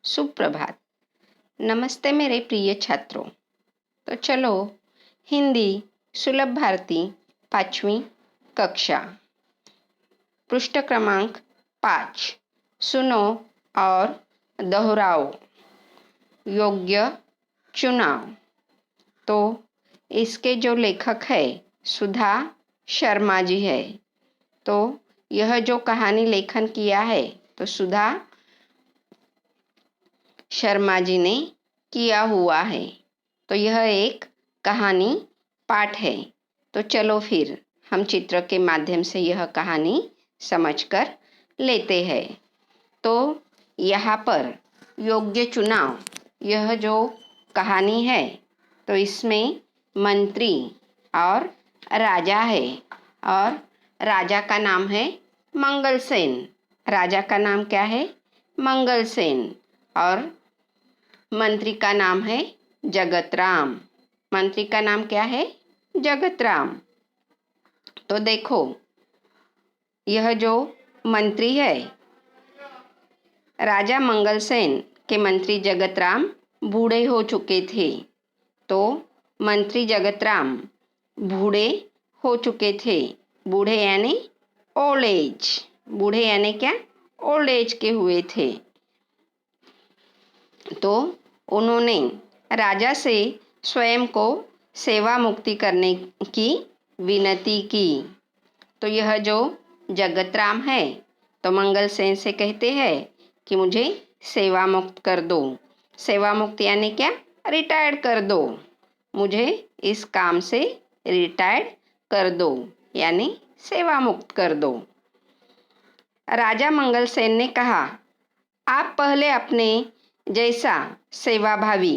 सुप्रभात। नमस्ते मेरे प्रिय छात्रों। तो चलो हिंदी सुलभ भारती 5वीं कक्षा पृष्ठ क्रमांक 5 सुनो और दोहराओ। योग्य चुनाव। तो इसके जो लेखक है सुधा शर्मा जी है। तो यह जो कहानी लेखन किया है तो सुधा शर्मा जी ने किया हुआ है। तो यह एक कहानी पाठ है। तो चलो फिर हम चित्र के माध्यम से यह कहानी समझकर लेते हैं। तो यहाँ पर योग्य चुनाव, यह जो कहानी है तो इसमें मंत्री और राजा है और राजा का नाम है मंगलसेन। राजा का नाम क्या है? मंगलसेन। और मंत्री का नाम है जगतराम। मंत्री का नाम क्या है? जगतराम। तो देखो यह जो मंत्री है, राजा मंगलसेन के मंत्री जगतराम बूढ़े हो चुके थे। तो मंत्री जगतराम बूढ़े हो चुके थे। बूढ़े यानी ओल्ड एज। बूढ़े यानी क्या? ओल्ड एज के हुए थे। तो उन्होंने राजा से स्वयं को सेवा मुक्ति करने की विनती की। तो यह जो जगतराम है तो मंगलसेन से कहते हैं कि मुझे सेवा मुक्त कर दो। सेवा मुक्त यानी क्या? रिटायर्ड कर दो। मुझे इस काम से रिटायर्ड कर दो यानी सेवा मुक्त कर दो। राजा मंगलसेन ने कहा, आप पहले अपने जैसा सेवाभावी,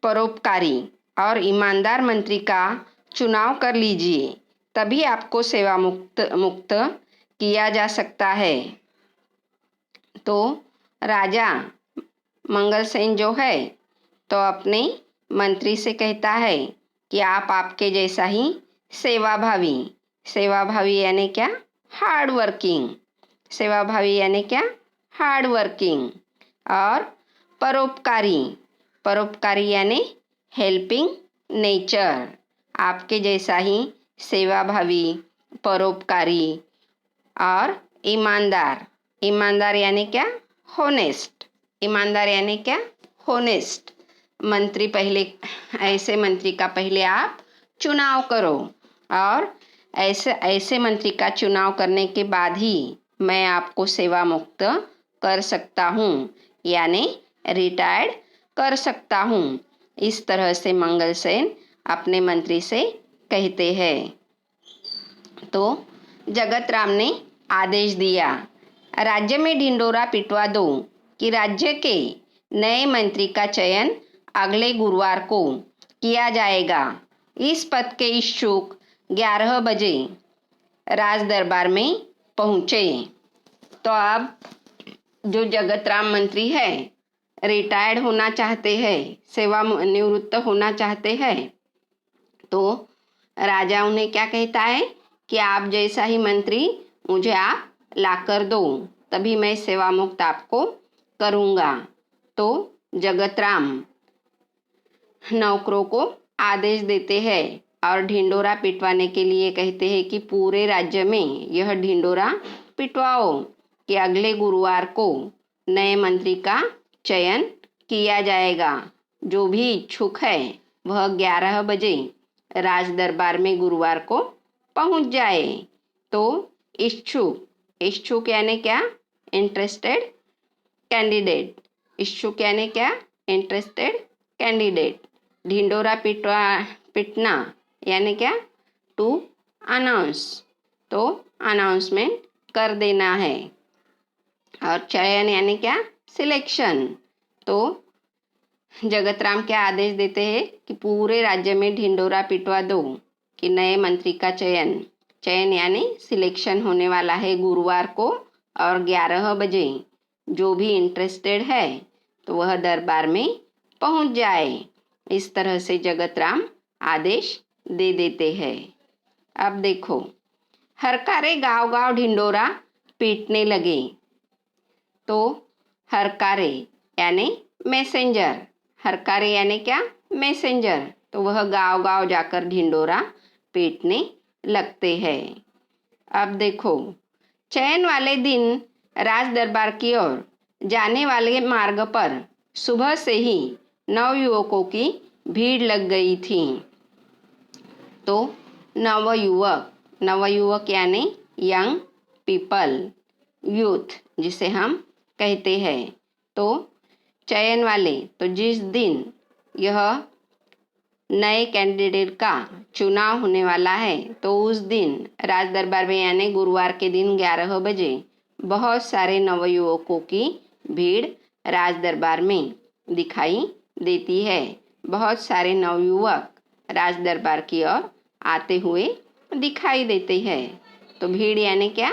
परोपकारी और ईमानदार मंत्री का चुनाव कर लीजिए, तभी आपको सेवा मुक्त किया जा सकता है। तो राजा मंगलसेन जो है तो अपने मंत्री से कहता है कि आप आपके जैसा ही सेवाभावी। सेवाभावी यानी क्या? Hard working. सेवाभावी यानी क्या? Hard working. और परोपकारी। परोपकारी यानी हेल्पिंग नेचर। आपके जैसा ही सेवाभावी, परोपकारी और ईमानदार। ईमानदार यानी क्या? होनेस्ट। ईमानदार यानी क्या? होनेस्ट। मंत्री पहले, ऐसे मंत्री का पहले आप चुनाव करो और ऐसे मंत्री का चुनाव करने के बाद ही मैं आपको सेवा मुक्त कर सकता हूँ यानी रिटायर्ड कर सकता हूँ। इस तरह से मंगलसेन अपने मंत्री से कहते हैं। तो जगतराम ने आदेश दिया, राज्य में ढिंडोरा पिटवा दो कि राज्य के नए मंत्री का चयन अगले गुरुवार को किया जाएगा। इस पद के इच्छुक 11 बजे राज दरबार में पहुँचे। तो अब जो जगतराम मंत्री है रिटायर्ड होना चाहते हैं, सेवा निवृत्त होना चाहते हैं, तो राजा उन्हें क्या कहता है कि आप जैसा ही मंत्री मुझे आप ला कर दो, तभी मैं सेवा मुक्त आपको करूँगा। तो जगतराम नौकरों को आदेश देते हैं और ढिंडोरा पिटवाने के लिए कहते हैं कि पूरे राज्य में यह ढिंडोरा पिटवाओ कि अगले गुरुवार को नए मंत्री का चयन किया जाएगा। जो भी इच्छुक है वह 11 बजे राज दरबार में गुरुवार को पहुंच जाए। तो इच्छुक यानी क्या? Interested candidate. इच्छुक यानी क्या? Interested candidate. ढिंडोरा पिटना यानी क्या? To announce. तो अनाउंसमेंट कर देना है। और चयन यानी क्या? सिलेक्शन। तो जगतराम क्या आदेश देते हैं कि पूरे राज्य में ढिंडोरा पिटवा दो कि नए मंत्री का चयन यानी सिलेक्शन होने वाला है गुरुवार को और 11 बजे। जो भी इंटरेस्टेड है तो वह दरबार में पहुंच जाए। इस तरह से जगतराम आदेश दे देते हैं। अब देखो, हरकारे गांव गांव ढिंडोरा पीटने लगे। तो हरकारे यानी मैसेंजर, हरकारे यानी क्या, मैसेंजर। तो वह गांव गांव जाकर ढिंडोरा पीटने लगते हैं। अब देखो, चयन वाले दिन राज दरबार की ओर जाने वाले मार्ग पर सुबह से ही नवयुवकों की भीड़ लग गई थी। तो नवयुवक यानी यंग पीपल, यूथ जिसे हम कहते हैं। तो चयन वाले, तो जिस दिन यह नए कैंडिडेट का चुनाव होने वाला है, तो उस दिन राज दरबार में यानी गुरुवार के दिन 11 बजे बहुत सारे नवयुवकों की भीड़ राज दरबार में दिखाई देती है। बहुत सारे नवयुवक राज दरबार की ओर आते हुए दिखाई देते हैं। तो भीड़ यानी क्या,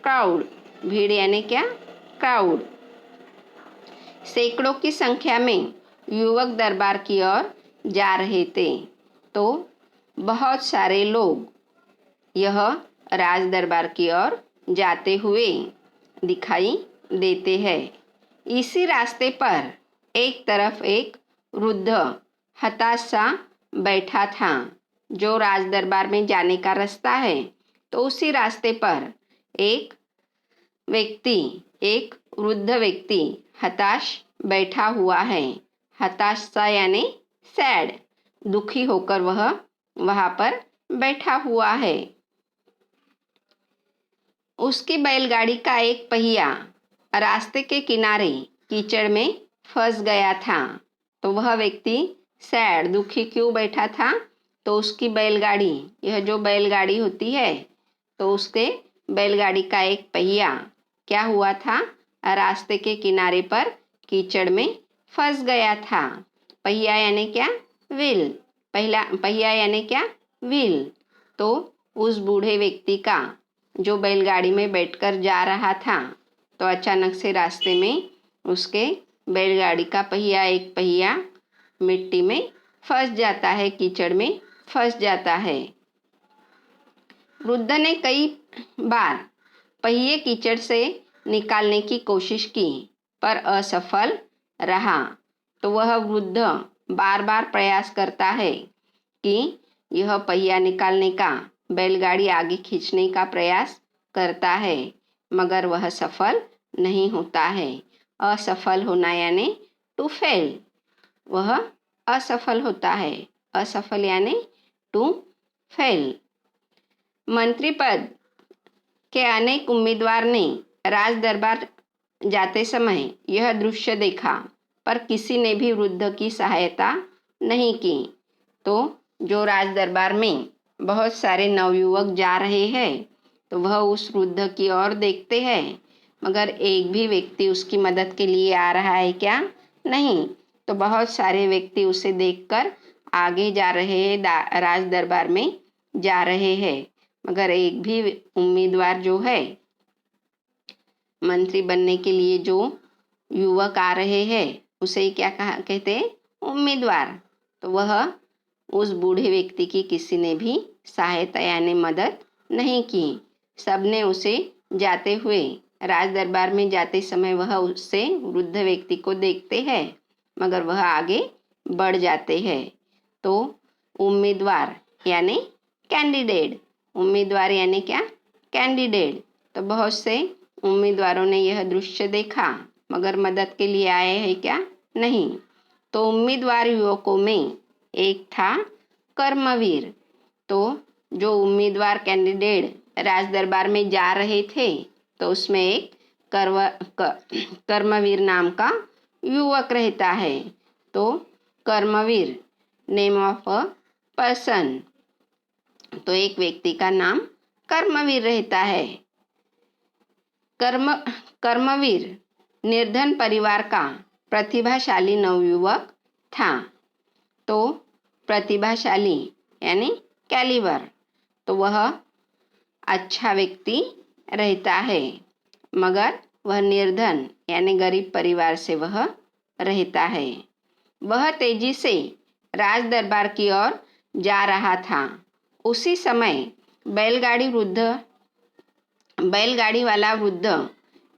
क्राउड। भीड़ यानी क्या, क्राउड। सैकड़ों की संख्या में युवक दरबार की ओर जा रहे थे। तो बहुत सारे लोग यह राज दरबार की ओर जाते हुए दिखाई देते हैं। इसी रास्ते पर एक तरफ एक वृद्ध हताश सा बैठा था। जो राज दरबार में जाने का रास्ता है, तो उसी रास्ते पर एक वृद्ध व्यक्ति हताश बैठा हुआ है। हताश सा यानी सैड, दुखी होकर वह वहां पर बैठा हुआ है। उसकी बैलगाड़ी का एक पहिया रास्ते के किनारे कीचड़ में फंस गया था। तो वह व्यक्ति सैड, दुखी क्यों बैठा था? तो उसकी बैलगाड़ी, यह जो बैलगाड़ी होती है, तो उसके बैलगाड़ी का एक पहिया क्या हुआ था, रास्ते के किनारे पर कीचड़ में फंस गया था। पहिया यानी क्या, व्हील। पहिया यानी क्या, व्हील। तो उस बूढ़े व्यक्ति का, जो बैलगाड़ी में बैठकर जा रहा था, तो अचानक से रास्ते में उसके बैलगाड़ी का एक पहिया मिट्टी में फंस जाता है, कीचड़ में फंस जाता है। वृद्ध ने कई बार पहिए कीचड़ से निकालने की कोशिश की, पर असफल रहा। तो वह वृद्ध बार बार प्रयास करता है कि यह पहिया निकालने का, बैलगाड़ी आगे खींचने का प्रयास करता है, मगर वह सफल नहीं होता है। असफल होना यानी टू फेल, वह असफल होता है। असफल यानी टू फेल। मंत्री पद के अनेक उम्मीदवार ने राज दरबार जाते समय यह दृश्य देखा, पर किसी ने भी वृद्ध की सहायता नहीं की। तो जो राज दरबार में बहुत सारे नवयुवक जा रहे हैं, तो वह उस वृद्ध की ओर देखते हैं, मगर एक भी व्यक्ति उसकी मदद के लिए आ रहा है क्या? नहीं। तो बहुत सारे व्यक्ति उसे देखकर आगे जा रहे हैं, राज दरबार में जा रहे हैं, मगर एक भी उम्मीदवार जो है, मंत्री बनने के लिए जो युवक आ रहे हैं, उसे क्या कहते हैं? उम्मीदवार। तो वह उस बूढ़े व्यक्ति की किसी ने भी सहायता यानी मदद नहीं की। सबने उसे जाते हुए, राज दरबार में जाते समय वह उससे, वृद्ध व्यक्ति को देखते हैं, मगर वह आगे बढ़ जाते हैं। तो उम्मीदवार यानी कैंडिडेट। उम्मीदवार यानी क्या? कैंडिडेट। तो बहुत से उम्मीदवारों ने यह दृश्य देखा, मगर मदद के लिए आए हैं क्या? नहीं। तो उम्मीदवार युवकों में एक था कर्मवीर। तो जो उम्मीदवार कैंडिडेट राज दरबार में जा रहे थे, तो उसमें एक कर्मवीर नाम का युवक रहता है। तो कर्मवीर, नेम ऑफ अ पर्सन, तो एक व्यक्ति का नाम कर्मवीर रहता है। कर्मवीर निर्धन परिवार का प्रतिभाशाली नवयुवक था। तो प्रतिभाशाली यानी कैलिबर, तो वह अच्छा व्यक्ति रहता है, मगर वह निर्धन यानी गरीब परिवार से वह रहता है। वह तेजी से राज दरबार की ओर जा रहा था। उसी समय बैलगाड़ी वाला वृद्ध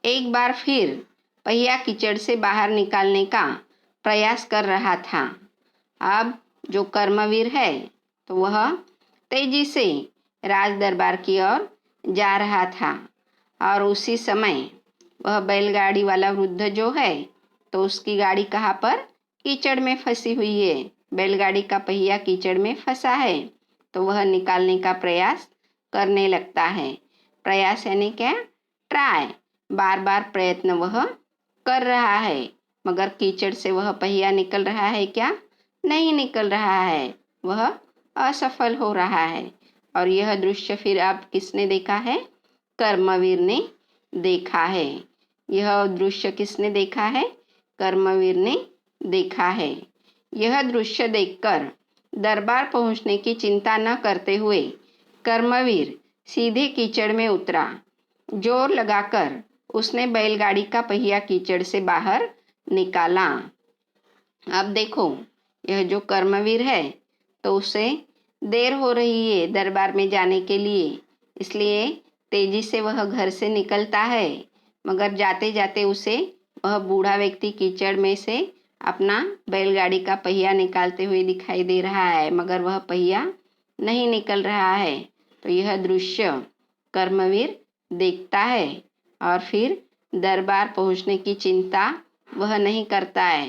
एक बार फिर पहिया कीचड़ से बाहर निकालने का प्रयास कर रहा था। अब जो कर्मवीर है तो वह तेजी से राज दरबार की ओर जा रहा था और उसी समय वह बैलगाड़ी वाला वृद्ध जो है तो उसकी गाड़ी कहाँ पर, कीचड़ में फंसी हुई है। बैलगाड़ी का पहिया कीचड़ में फंसा है तो वह निकालने का प्रयास करने लगता है। प्रयास यानी क्या, ट्राई, बार बार प्रयत्न वह कर रहा है, मगर कीचड़ से वह पहिया निकल रहा है क्या, नहीं निकल रहा है, वह असफल हो रहा है। और यह दृश्य फिर अब किसने देखा है, कर्मवीर ने देखा है। यह दृश्य किसने देखा है, कर्मवीर ने देखा है। यह दृश्य देखकर दरबार पहुंचने की चिंता न करते हुए कर्मवीर सीधे कीचड़ में उतरा। जोर लगाकर उसने बैलगाड़ी का पहिया कीचड़ से बाहर निकाला। अब देखो, यह जो कर्मवीर है तो उसे देर हो रही है दरबार में जाने के लिए, इसलिए तेजी से वह घर से निकलता है, मगर जाते जाते उसे वह बूढ़ा व्यक्ति कीचड़ में से अपना बैलगाड़ी का पहिया निकालते हुए दिखाई दे रहा है, मगर वह पहिया नहीं निकल रहा है। तो यह दृश्य कर्मवीर देखता है और फिर दरबार पहुंचने की चिंता वह नहीं करता है,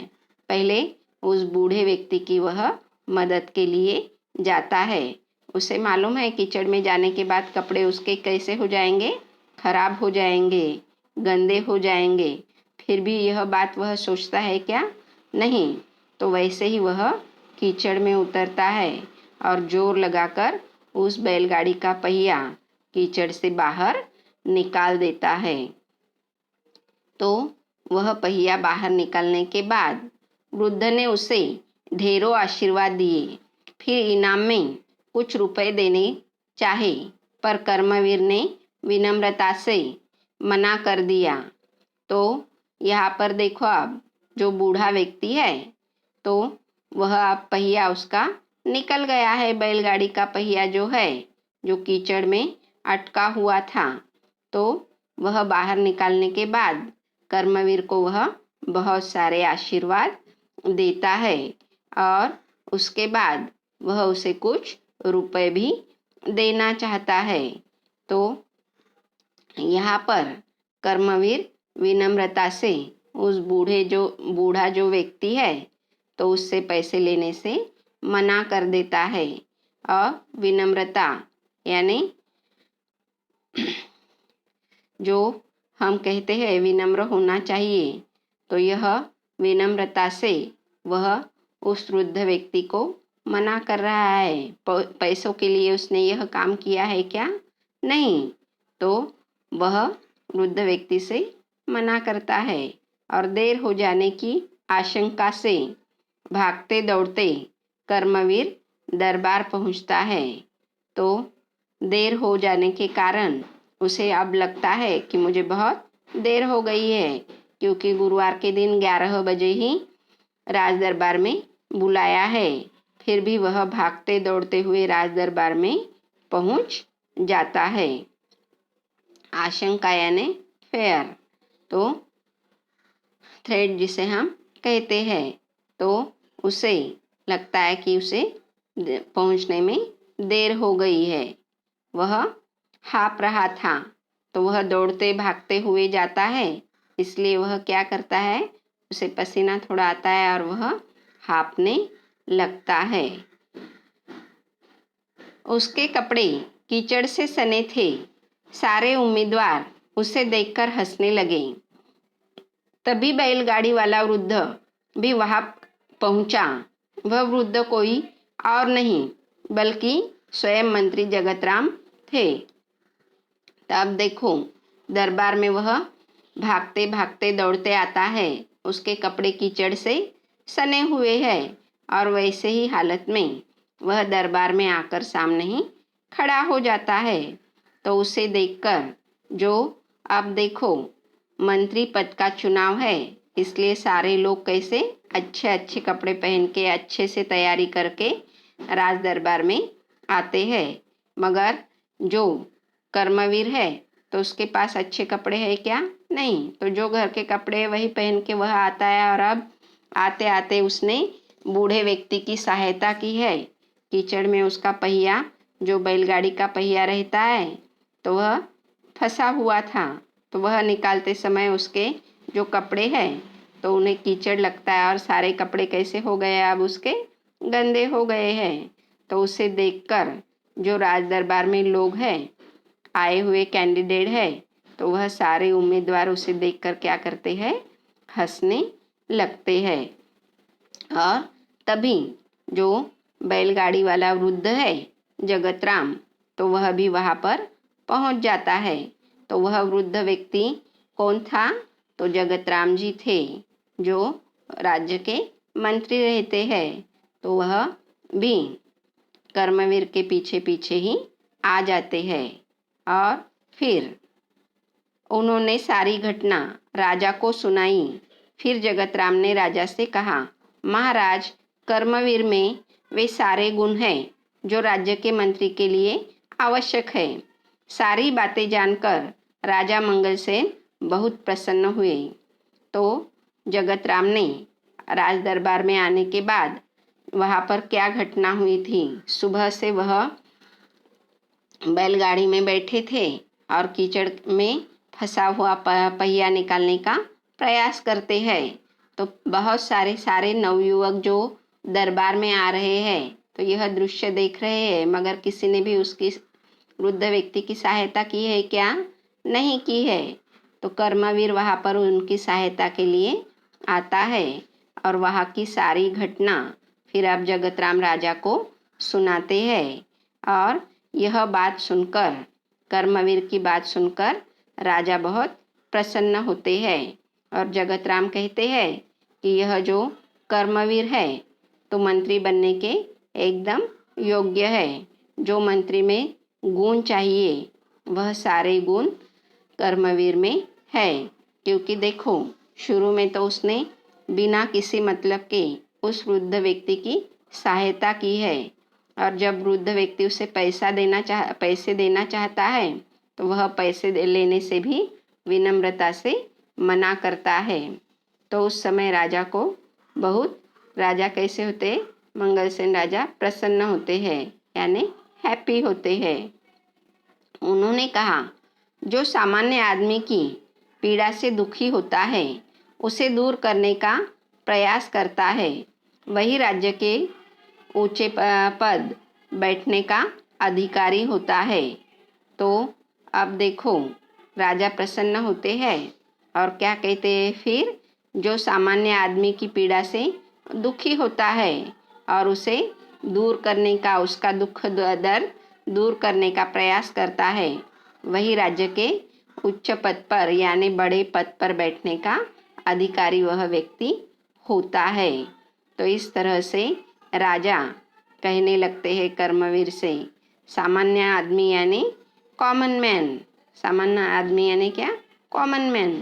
पहले उस बूढ़े व्यक्ति की वह मदद के लिए जाता है। उसे मालूम है कीचड़ में जाने के बाद कपड़े उसके कैसे हो जाएंगे, खराब हो जाएंगे, गंदे हो जाएंगे। फिर भी यह बात वह सोचता है क्या, नहीं। तो वैसे ही वह कीचड़ में उतरता है और जोर लगाकर उस बैलगाड़ी का पहिया कीचड़ से बाहर निकाल देता है। तो वह पहिया बाहर निकालने के बाद वृद्ध ने उसे ढेरों आशीर्वाद दिए, फिर इनाम में कुछ रुपए देने चाहे, पर कर्मवीर ने विनम्रता से मना कर दिया। तो यहाँ पर देखो, अब जो बूढ़ा व्यक्ति है तो वह अब पहिया उसका निकल गया है, बैलगाड़ी का पहिया जो है जो कीचड़ में अटका हुआ था। तो वह बाहर निकालने के बाद कर्मवीर को वह बहुत सारे आशीर्वाद देता है और उसके बाद वह उसे कुछ रुपए भी देना चाहता है। तो यहाँ पर कर्मवीर विनम्रता से उस बूढ़ा जो व्यक्ति है तो उससे पैसे लेने से मना कर देता है। और विनम्रता यानी जो हम कहते हैं विनम्र होना चाहिए, तो यह विनम्रता से वह उस वृद्ध व्यक्ति को मना कर रहा है। पैसों के लिए उसने यह काम किया है क्या, नहीं। तो वह वृद्ध व्यक्ति से मना करता है और देर हो जाने की आशंका से भागते दौड़ते कर्मवीर दरबार पहुंचता है। तो देर हो जाने के कारण उसे अब लगता है कि मुझे बहुत देर हो गई है, क्योंकि गुरुवार के दिन 11 बजे ही राज दरबार में बुलाया है। फिर भी वह भागते दौड़ते हुए राज दरबार में पहुंच जाता है। आशंका यानी फेयर, तो थ्रेड जिसे हम कहते हैं, तो उसे लगता है कि उसे पहुंचने में देर हो गई है। वह हाँफ रहा था तो वह दौड़ते भागते हुए जाता है, इसलिए वह क्या करता है, उसे पसीना थोड़ा आता है और वह हाँफने लगता है। उसके कपड़े कीचड़ से सने थे। सारे उम्मीदवार उसे देखकर हंसने लगे। तभी बैलगाड़ी वाला वृद्ध भी वहां पहुंचा। वह वृद्ध कोई और नहीं बल्कि स्वयं मंत्री जगतराम थे। तब देखो, दरबार में वह भागते भागते दौड़ते आता है। उसके कपड़े कीचड़ से सने हुए हैं और वैसे ही हालत में वह दरबार में आकर सामने ही खड़ा हो जाता है। तो उसे देखकर जो, अब देखो, मंत्री पद का चुनाव है, इसलिए सारे लोग कैसे अच्छे अच्छे कपड़े पहन के अच्छे से तैयारी करके राज दरबार में आते हैं। मगर जो कर्मवीर है तो उसके पास अच्छे कपड़े हैं क्या, नहीं, तो जो घर के कपड़े वही पहन के वह आता है और अब आते आते उसने बूढ़े व्यक्ति की सहायता की है। कीचड़ में उसका पहिया, जो बैलगाड़ी का पहिया रहता है, तो वह फंसा हुआ था। तो वह निकालते समय उसके जो कपड़े हैं तो उन्हें कीचड़ लगता है और सारे कपड़े कैसे हो गए, अब उसके गंदे हो गए हैं। तो उसे देखकर जो राज दरबार में लोग हैं, आए हुए कैंडिडेट है, तो वह सारे उम्मीदवार उसे देखकर क्या करते हैं, हंसने लगते हैं। और तभी जो बैलगाड़ी वाला वृद्ध है जगतराम, तो वह भी वहाँ पर पहुँच जाता है। तो वह वृद्ध व्यक्ति कौन था, तो जगतराम जी थे, जो राज्य के मंत्री रहते हैं। तो वह भी कर्मवीर के पीछे पीछे ही आ जाते हैं और फिर उन्होंने सारी घटना राजा को सुनाई। फिर जगतराम ने राजा से कहा, महाराज, कर्मवीर में वे सारे गुण हैं जो राज्य के मंत्री के लिए आवश्यक है। सारी बातें जानकर राजा मंगलसेन बहुत प्रसन्न हुए। तो जगतराम ने राज दरबार में आने के बाद वहाँ पर क्या घटना हुई थी, सुबह से वह बैलगाड़ी में बैठे थे और कीचड़ में फंसा हुआ पहिया निकालने का प्रयास करते हैं। तो बहुत सारे नवयुवक जो दरबार में आ रहे हैं, तो यह दृश्य देख रहे हैं, मगर किसी ने भी उसकी वृद्ध व्यक्ति की सहायता की है क्या, नहीं की है। तो कर्मवीर वहाँ पर उनकी सहायता के लिए आता है और वहाँ की सारी घटना फिर अब जगतराम राजा को सुनाते हैं। और यह बात सुनकर, कर्मवीर की बात सुनकर राजा बहुत प्रसन्न होते हैं और जगतराम कहते हैं कि यह जो कर्मवीर है तो मंत्री बनने के एकदम योग्य है। जो मंत्री में गुण चाहिए वह सारे गुण कर्मवीर में है। क्योंकि देखो, शुरू में तो उसने बिना किसी मतलब के उस वृद्ध व्यक्ति की सहायता की है, और जब वृद्ध व्यक्ति उसे पैसे देना चाहता है तो वह पैसे लेने से भी विनम्रता से मना करता है। तो उस समय राजा को बहुत, राजा कैसे होते, मंगलसेन राजा प्रसन्न होते हैं, यानी हैप्पी होते हैं। उन्होंने कहा, जो सामान्य आदमी की पीड़ा से दुखी होता है उसे दूर करने का प्रयास करता है, वही राज्य के ऊंचे पद बैठने का अधिकारी होता है। तो अब देखो, राजा प्रसन्न होते हैं और क्या कहते हैं फिर, जो सामान्य आदमी की पीड़ा से दुखी होता है और उसे दूर करने का, उसका दुख दर्द दूर करने का प्रयास करता है, वही राज्य के उच्च पद पर यानी बड़े पद पर बैठने का अधिकारी वह व्यक्ति होता है। तो इस तरह से राजा कहने लगते हैं कर्मवीर से, सामान्य आदमी यानी कॉमन मैन, सामान्य आदमी यानी क्या, कॉमन मैन,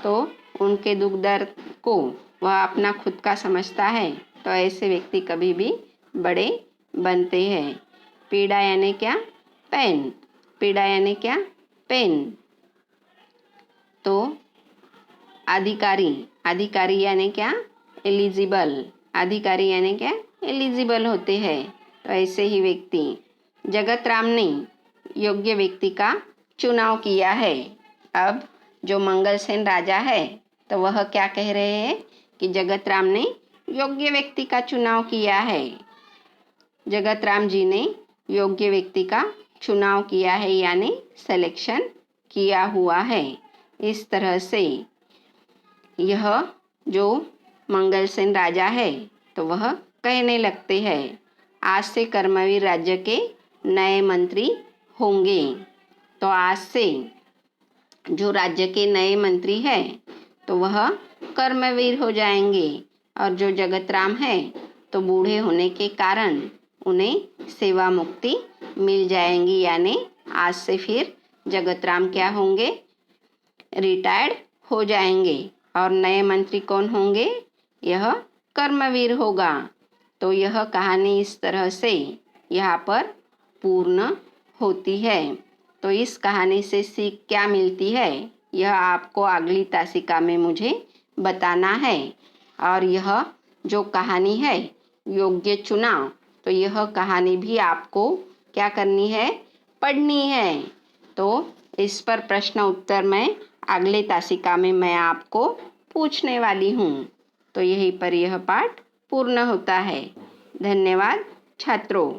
तो उनके दुख दर्द को वह अपना खुद का समझता है, तो ऐसे व्यक्ति कभी भी बड़े बनते हैं। पीड़ा यानी क्या, पेन, पीड़ा यानी क्या, पेन। तो अधिकारी, अधिकारी यानी क्या, एलिजिबल, अधिकारी यानी क्या, एलिजिबल होते हैं। तो ऐसे ही व्यक्ति, जगतराम ने योग्य व्यक्ति का चुनाव किया है। अब जो मंगलसेन राजा है तो वह क्या कह रहे हैं कि जगतराम ने योग्य व्यक्ति का चुनाव किया है, जगतराम जी ने योग्य व्यक्ति का चुनाव किया है, यानी सिलेक्शन किया हुआ है। इस तरह से यह जो मंगलसेन राजा है तो वह कहने लगते हैं, आज से कर्मवीर राज्य के नए मंत्री होंगे। तो आज से जो राज्य के नए मंत्री हैं तो वह कर्मवीर हो जाएंगे, और जो जगतराम है तो बूढ़े होने के कारण उन्हें सेवा मुक्ति मिल जाएंगी, यानी आज से फिर जगतराम क्या होंगे, रिटायर्ड हो जाएंगे, और नए मंत्री कौन होंगे, यह कर्मवीर होगा। तो यह कहानी इस तरह से यहाँ पर पूर्ण होती है। तो इस कहानी से सीख क्या मिलती है, यह आपको अगली तासिका में मुझे बताना है। और यह जो कहानी है योग्य चुनाव, तो यह कहानी भी आपको क्या करनी है, पढ़नी है। तो इस पर प्रश्न उत्तर मैं अगले तासिका में मैं आपको पूछने वाली हूँ। तो यहीं पर यह पाठ पूर्ण होता है। धन्यवाद छात्रों।